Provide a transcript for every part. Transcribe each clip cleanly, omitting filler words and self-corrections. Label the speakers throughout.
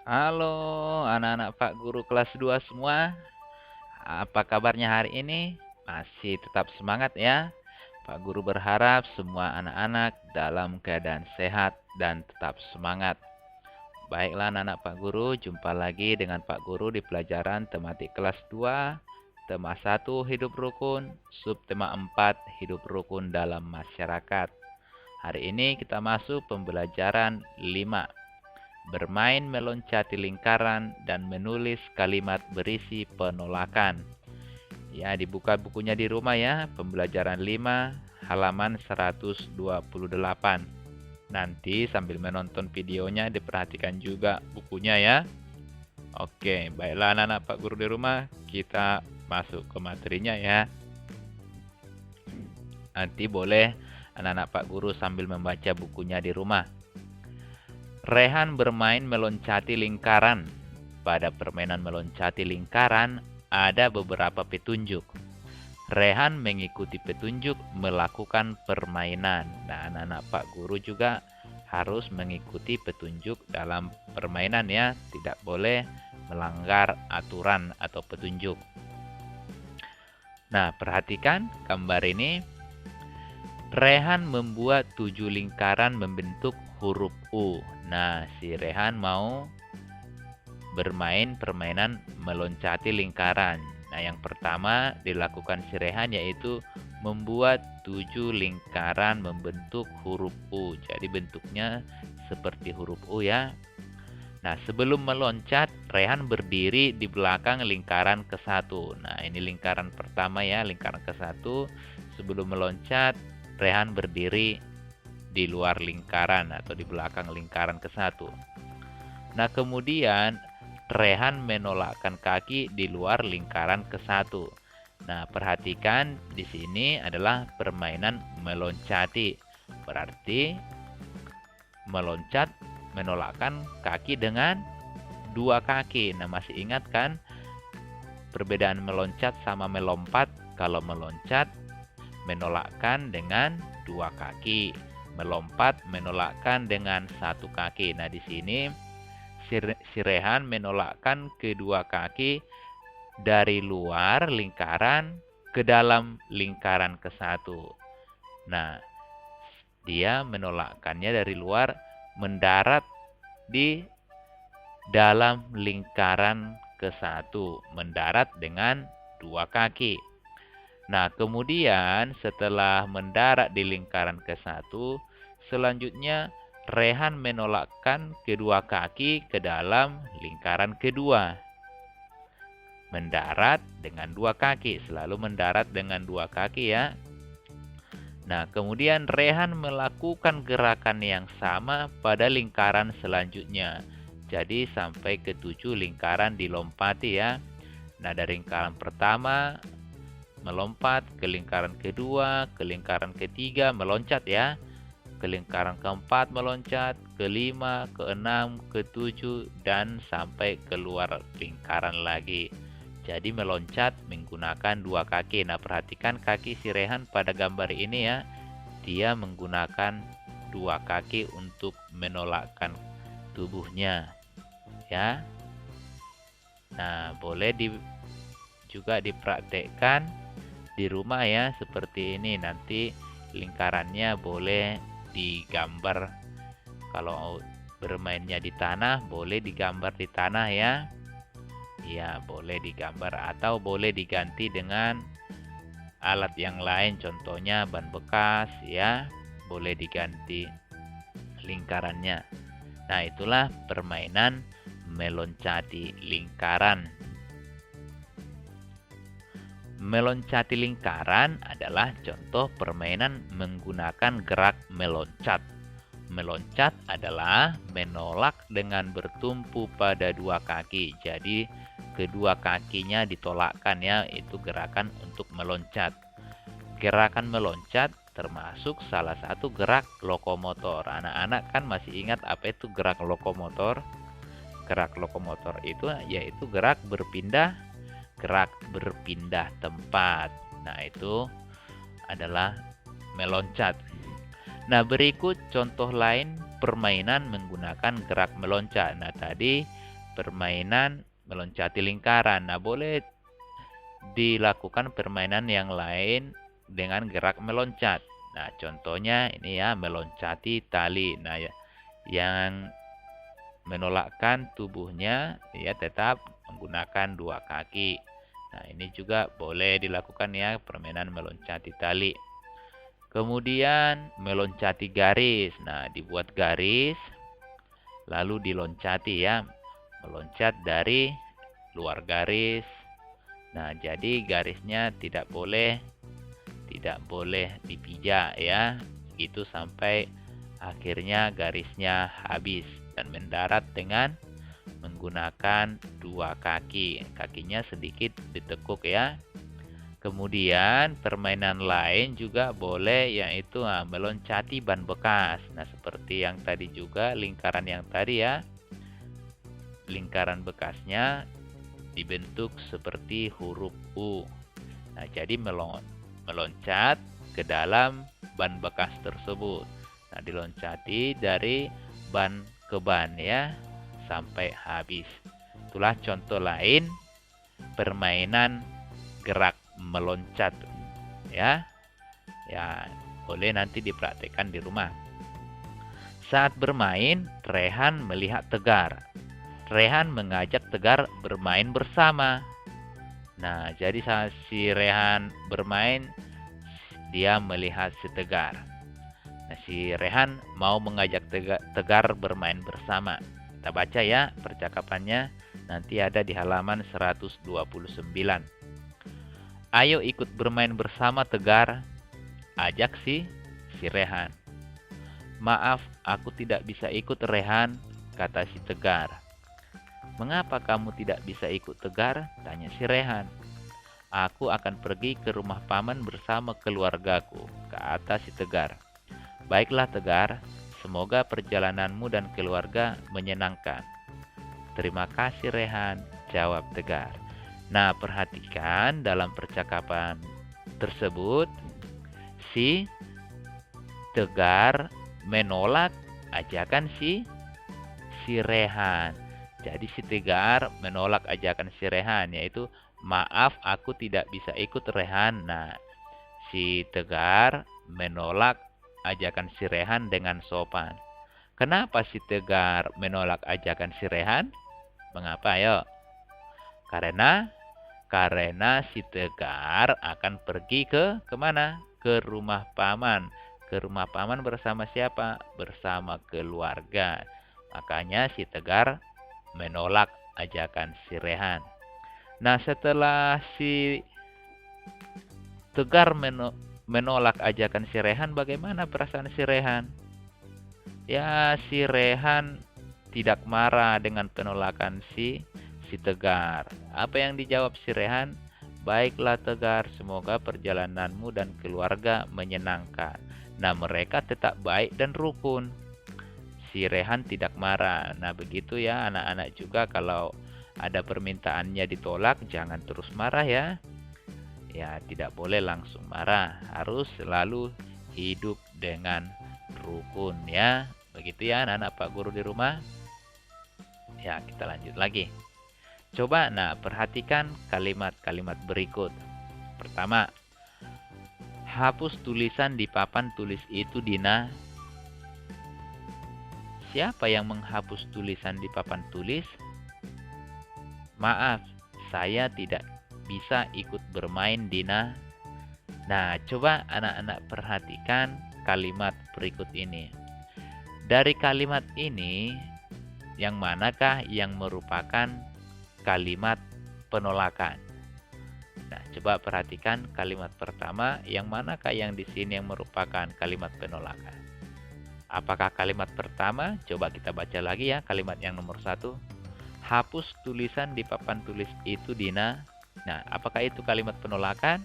Speaker 1: Halo anak-anak Pak Guru kelas 2 semua. Apa kabarnya hari ini? Masih tetap semangat ya? Pak Guru berharap semua anak-anak dalam keadaan sehat dan tetap semangat. Baiklah anak-anak Pak Guru, jumpa lagi dengan Pak Guru di pelajaran tematik kelas 2, tema 1 hidup rukun, subtema 4 hidup rukun dalam masyarakat. Hari ini kita masuk pembelajaran 5. Bermain meloncati lingkaran dan menulis kalimat berisi penolakan. Ya, dibuka bukunya di rumah ya, pembelajaran 5 halaman 128. Nanti sambil menonton videonya diperhatikan juga bukunya ya. Oke, baiklah anak-anak Pak Guru di rumah, kita masuk ke materinya ya. Nanti boleh anak-anak Pak Guru sambil membaca bukunya di rumah. Rehan bermain meloncati lingkaran. Pada permainan meloncati lingkaran, ada beberapa petunjuk. Rehan mengikuti petunjuk melakukan permainan. Nah, anak-anak Pak Guru juga harus mengikuti petunjuk dalam permainan ya. Tidak boleh melanggar aturan atau petunjuk. Nah, perhatikan gambar ini. Rehan membuat 7 lingkaran membentuk huruf U. Nah, si Rehan mau bermain permainan meloncati lingkaran. Nah, yang pertama dilakukan si Rehan yaitu membuat 7 lingkaran membentuk huruf U. Jadi bentuknya seperti huruf U ya. Nah, sebelum meloncat, Rehan berdiri di belakang lingkaran ke-1. Nah, ini lingkaran pertama ya, lingkaran ke-1. Sebelum meloncat, Rehan berdiri di luar lingkaran atau di belakang lingkaran ke-1. Nah, kemudian Rehan menolakkan kaki di luar lingkaran ke-1. Nah, perhatikan di sini adalah permainan meloncati. Berarti meloncat menolakkan kaki dengan dua kaki. Nah, masih ingat kan perbedaan meloncat sama melompat? Kalau meloncat menolakkan dengan dua kaki, melompat menolakkan dengan satu kaki. Nah, di sini si Rehan menolakkan kedua kaki dari luar lingkaran ke dalam lingkaran ke-1. Nah, dia menolakkannya dari luar mendarat di dalam lingkaran ke-1, mendarat dengan dua kaki. Nah, kemudian setelah mendarat di lingkaran ke-1, selanjutnya Rehan menolakkan kedua kaki ke dalam lingkaran kedua. Mendarat dengan dua kaki, selalu mendarat dengan dua kaki ya. Nah, kemudian Rehan melakukan gerakan yang sama pada lingkaran selanjutnya. Jadi sampai ke 7 lingkaran dilompati ya. Nah, dari lingkaran pertama melompat ke lingkaran kedua, ke lingkaran ketiga meloncat ya, ke lingkaran keempat meloncat, kelima, keenam, ketujuh, dan sampai keluar lingkaran lagi. Jadi meloncat menggunakan dua kaki. Nah, perhatikan kaki si Rehan pada gambar ini ya. Dia menggunakan dua kaki untuk menolakkan tubuhnya ya. Nah, boleh juga dipraktekkan di rumah ya, seperti ini. Nanti lingkarannya boleh digambar. Kalau bermainnya di tanah, boleh digambar di tanah ya. Ya, boleh digambar atau boleh diganti dengan alat yang lain, contohnya ban bekas ya. Boleh diganti lingkarannya. Nah, itulah permainan meloncati lingkaran. Meloncati lingkaran adalah contoh permainan menggunakan gerak meloncat. Meloncat adalah menolak dengan bertumpu pada dua kaki. Jadi kedua kakinya ditolakkan ya, itu gerakan untuk meloncat. Gerakan meloncat termasuk salah satu gerak lokomotor. Anak-anak kan masih ingat apa itu gerak lokomotor? Gerak lokomotor itu yaitu gerak berpindah tempat. Nah, itu adalah meloncat. Nah, berikut contoh lain permainan menggunakan gerak meloncat. Nah, tadi permainan meloncati lingkaran. Nah, boleh dilakukan permainan yang lain dengan gerak meloncat. Nah, contohnya ini ya, meloncati tali. Nah, ya, yang menolakkan tubuhnya ya tetap menggunakan dua kaki. Nah, ini juga boleh dilakukan ya, permainan meloncati tali. Kemudian meloncati garis. Nah, dibuat garis lalu diloncati ya. Meloncat dari luar garis. Nah, jadi garisnya tidak boleh dipijak ya. Itu sampai akhirnya garisnya habis dan mendarat dengan menggunakan dua kaki. Kakinya sedikit ditekuk ya. Kemudian permainan lain juga boleh, yaitu meloncati ban bekas. Nah, seperti yang tadi juga, lingkaran yang tadi ya. Lingkaran bekasnya dibentuk seperti huruf U. Nah, jadi meloncat ke dalam ban bekas tersebut. Nah, diloncati dari ban ke ban ya, sampai habis. Itulah contoh lain permainan gerak meloncat ya. Ya, boleh nanti dipraktekkan di rumah. Saat bermain, Rehan melihat Tegar. Rehan mengajak Tegar bermain bersama. Nah, jadi saat si Rehan bermain, dia melihat si Tegar. Nah, si Rehan mau mengajak Tegar bermain bersama. Kita baca ya percakapannya, nanti ada di halaman 129. Ayo ikut bermain bersama Tegar, ajak si Rehan. Maaf, aku tidak bisa ikut Rehan, kata si Tegar. Mengapa kamu tidak bisa ikut Tegar? Tanya si Rehan. Aku akan pergi ke rumah paman bersama keluargaku, kata si Tegar. Baiklah Tegar, semoga perjalananmu dan keluarga menyenangkan. Terima kasih Rehan, jawab Tegar. Nah, perhatikan dalam percakapan tersebut, si Tegar menolak ajakan si Rehan. Jadi si Tegar menolak ajakan si Rehan, yaitu maaf aku tidak bisa ikut Rehan. Nah, si Tegar menolak ajakan si Rehan dengan sopan. Kenapa si Tegar menolak ajakan si Rehan? Mengapa? Ayo. Karena si Tegar akan pergi kemana? Ke rumah paman. Ke rumah paman bersama siapa? Bersama keluarga. Makanya si Tegar menolak ajakan si Rehan. Nah, setelah si Tegar menolak ajakan si Rehan, bagaimana perasaan si Rehan? Ya, si Rehan tidak marah dengan penolakan si Tegar. Apa yang dijawab si Rehan? Baiklah Tegar, semoga perjalananmu dan keluarga menyenangkan. Nah, mereka tetap baik dan rukun. Si Rehan tidak marah. Nah, begitu ya anak-anak juga, kalau ada permintaannya ditolak, jangan terus marah ya. Ya, tidak boleh langsung marah. Harus selalu hidup dengan rukun ya. Begitu ya anak-anak Pak Guru di rumah. Ya, kita lanjut lagi. Coba, nah, perhatikan kalimat-kalimat berikut. Pertama, hapus tulisan di papan tulis itu, Dina. Siapa yang menghapus tulisan di papan tulis? Maaf, saya tidak bisa ikut bermain, Dina. Nah, coba anak-anak perhatikan kalimat berikut ini. Dari kalimat ini, yang manakah yang merupakan kalimat penolakan? Nah, coba perhatikan kalimat pertama, yang manakah yang di sini yang merupakan kalimat penolakan? Apakah kalimat pertama? Coba kita baca lagi ya, kalimat yang nomor 1. Hapus tulisan di papan tulis itu, Dina. Nah, apakah itu kalimat penolakan?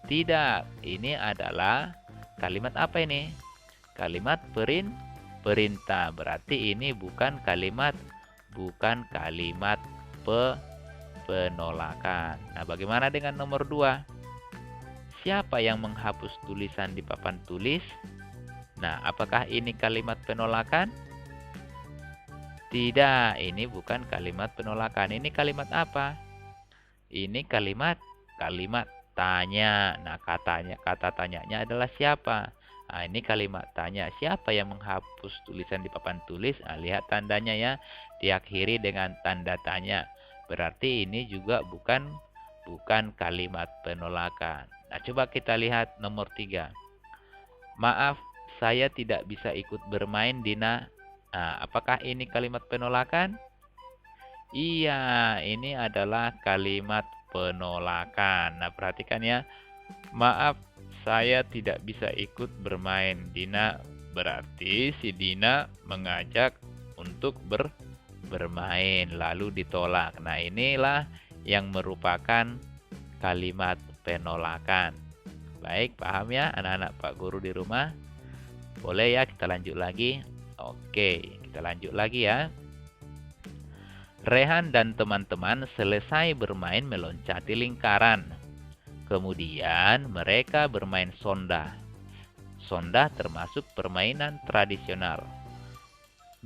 Speaker 1: Tidak, ini adalah kalimat apa ini? Kalimat perintah. Berarti ini bukan kalimat penolakan. Nah, bagaimana dengan nomor 2? Siapa yang menghapus tulisan di papan tulis? Nah, apakah ini kalimat penolakan? Tidak, ini bukan kalimat penolakan. Ini kalimat apa? Ini kalimat tanya. Nah, kata tanyanya adalah siapa? Nah, ini kalimat tanya. Siapa yang menghapus tulisan di papan tulis? Nah, lihat tandanya ya. Diakhiri dengan tanda tanya. Berarti ini juga bukan kalimat penolakan. Nah, coba kita lihat nomor 3. Maaf, saya tidak bisa ikut bermain, Dina. Nah, apakah ini kalimat penolakan? Iya, ini adalah kalimat penolakan. Nah, perhatikan ya. Maaf, saya tidak bisa ikut bermain, Dina. Berarti si Dina mengajak untuk bermain, lalu ditolak. Nah, inilah yang merupakan kalimat penolakan. Baik, paham ya anak-anak Pak Guru di rumah? Boleh ya kita lanjut lagi? Oke, kita lanjut lagi ya. Rehan dan teman-teman selesai bermain meloncati lingkaran. Kemudian mereka bermain sonda. Sonda termasuk permainan tradisional.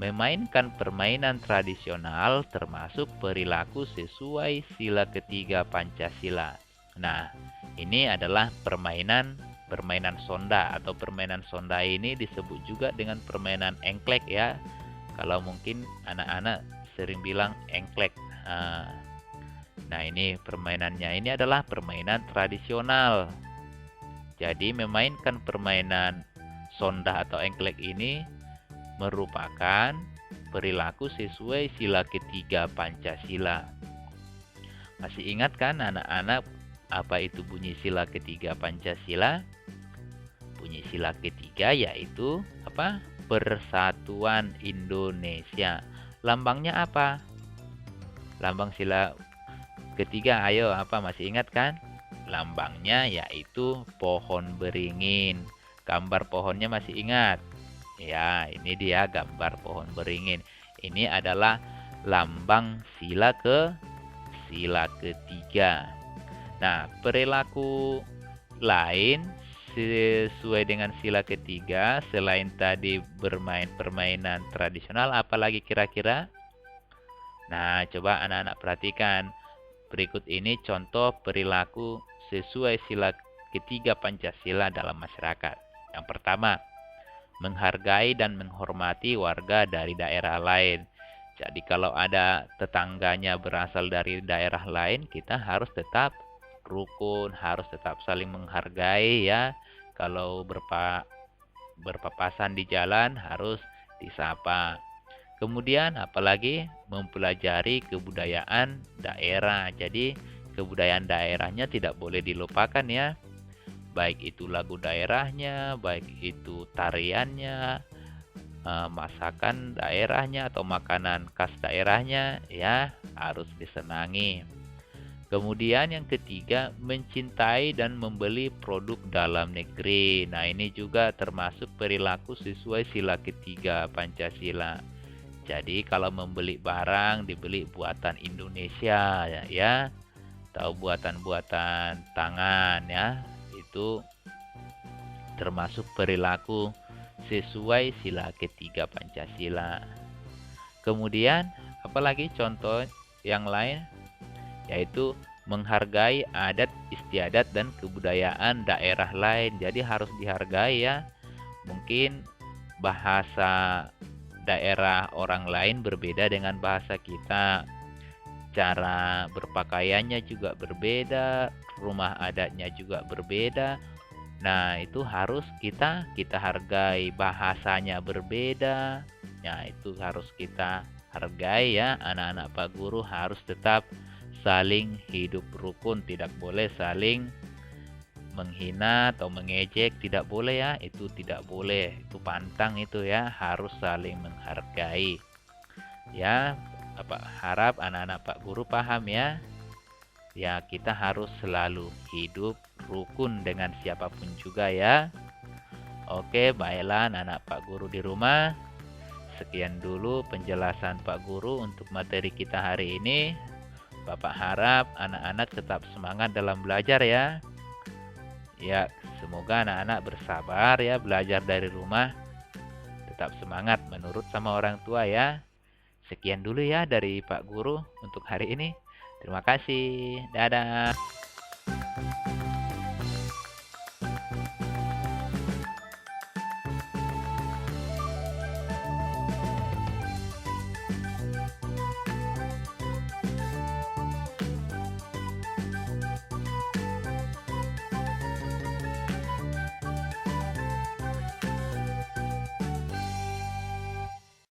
Speaker 1: Memainkan permainan tradisional termasuk perilaku sesuai sila ketiga Pancasila. Nah, ini adalah permainan sonda atau permainan sonda ini disebut juga dengan permainan engklek ya. Kalau mungkin anak-anak sering bilang engklek. Nah, ini permainannya ini adalah permainan tradisional. Jadi memainkan permainan sonda atau engklek ini merupakan perilaku sesuai sila ketiga Pancasila. Masih ingat kan anak-anak apa itu bunyi sila ketiga Pancasila? Bunyi sila ketiga yaitu apa? Persatuan Indonesia. Lambangnya apa? Lambang sila ketiga, ayo apa masih ingat kan? Lambangnya yaitu pohon beringin. Gambar pohonnya masih ingat? Ya, ini dia gambar pohon beringin. Ini adalah lambang sila ketiga. Nah, perilaku lain sesuai dengan sila ketiga selain tadi bermain permainan tradisional, apalagi kira-kira? Nah, coba anak-anak perhatikan. Berikut ini contoh perilaku sesuai sila ketiga Pancasila dalam masyarakat. Yang pertama, menghargai dan menghormati warga dari daerah lain. Jadi kalau ada tetangganya berasal dari daerah lain, kita harus tetap rukun, harus tetap saling menghargai ya. Kalau berpapasan di jalan harus disapa. Kemudian apalagi mempelajari kebudayaan daerah. Jadi kebudayaan daerahnya tidak boleh dilupakan ya. Baik itu lagu daerahnya, baik itu tariannya, masakan daerahnya atau makanan khas daerahnya ya harus disenangi. Kemudian yang ketiga, mencintai dan membeli produk dalam negeri. Nah, ini juga termasuk perilaku sesuai sila ketiga Pancasila. Jadi kalau membeli barang dibeli buatan Indonesia ya, atau buatan-buatan tangan ya, itu termasuk perilaku sesuai sila ketiga Pancasila. Kemudian apalagi contoh yang lain yaitu menghargai adat istiadat dan kebudayaan daerah lain. Jadi harus dihargai ya. Mungkin bahasa daerah orang lain berbeda dengan bahasa kita. Cara berpakaiannya juga berbeda, rumah adatnya juga berbeda. Nah, itu harus kita hargai. Bahasanya berbeda. Nah, itu harus kita hargai ya. Anak-anak Pak Guru harus tetap saling hidup rukun, tidak boleh saling menghina atau mengejek, tidak boleh ya, itu tidak boleh, itu pantang itu ya, harus saling menghargai ya. Harap anak-anak Pak Guru paham ya. Ya, kita harus selalu hidup rukun dengan siapapun juga ya. Oke, baiklah anak-anak Pak Guru di rumah. Sekian dulu penjelasan Pak Guru untuk materi kita hari ini. Bapak harap anak-anak tetap semangat dalam belajar ya. Ya, semoga anak-anak bersabar ya belajar dari rumah. Tetap semangat menurut sama orang tua ya. Sekian dulu ya dari Pak Guru untuk hari ini. Terima kasih. Dadah.